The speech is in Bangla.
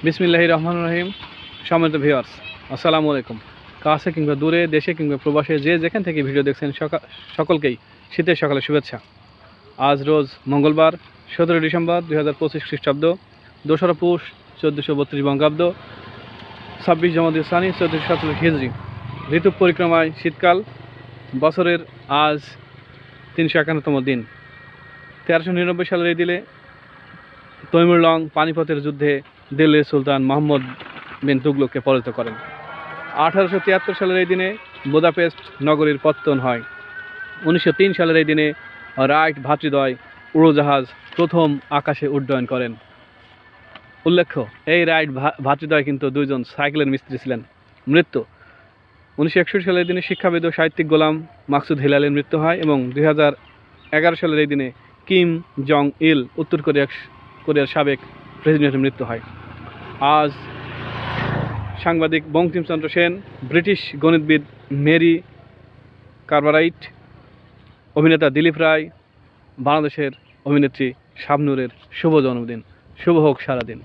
বিসমিল্লাহির রহমানির রহিম। সম্মানিত ভিউয়ার্স, আসসালামু আলাইকুম। কাছে কিংবা দূরে, দেশে কিংবা প্রবাসে যে যেখান থেকে ভিডিও দেখছেন সকলকেই শীতের সকালে শুভেচ্ছা। আজ রোজ মঙ্গলবার 17 ডিসেম্বর 2025 খ্রিস্টাব্দ, 2রা পুষ 1432 বঙ্গাব্দ, 26 জামাদুল সানি 1447 হিজরি। ঋতু পরিক্রমায় শীতকাল। বছরের আজ 351তম দিন। 1399 সালের এই দিনে তৈমুর-লং পানিপথের যুদ্ধে দিল্লির সুলতান মোহাম্মদ বিন তুগলককে পরাজিত করেন। 1873 সালের এই দিনে বুদাপেস্ট নগরীর পত্তন হয়। 1903 সালের এই দিনে রাইট ভ্রাতৃদ্বয় উড়োজাহাজ প্রথম আকাশে উড্ডয়ন করেন। উল্লেখ্য, এই রাইট ভ্রাতৃদ্বয় কিন্তু দুইজন সাইকেলের মিস্ত্রি ছিলেন। মৃত্যু: 1961 সালের এই দিনে শিক্ষাবিদ ও সাহিত্যিক গোলাম মাকসুদ হিলালের মৃত্যু হয় এবং 2011 সালের এই দিনে কিম জং ইল উত্তর কোরিয়ার সাবেক প্রেসিডেন্টের মৃত্যু হয়। আজ সাংবাদিক বঙ্কিমচন্দ্র সেন, ব্রিটিশ গণিতবিদ মেরি কারবারাইট, অভিনেতা দিলীপ রায়, বাংলাদেশের অভিনেত্রী শাবনূরের শুভ জন্মদিন। শুভ হোক সারাদিন।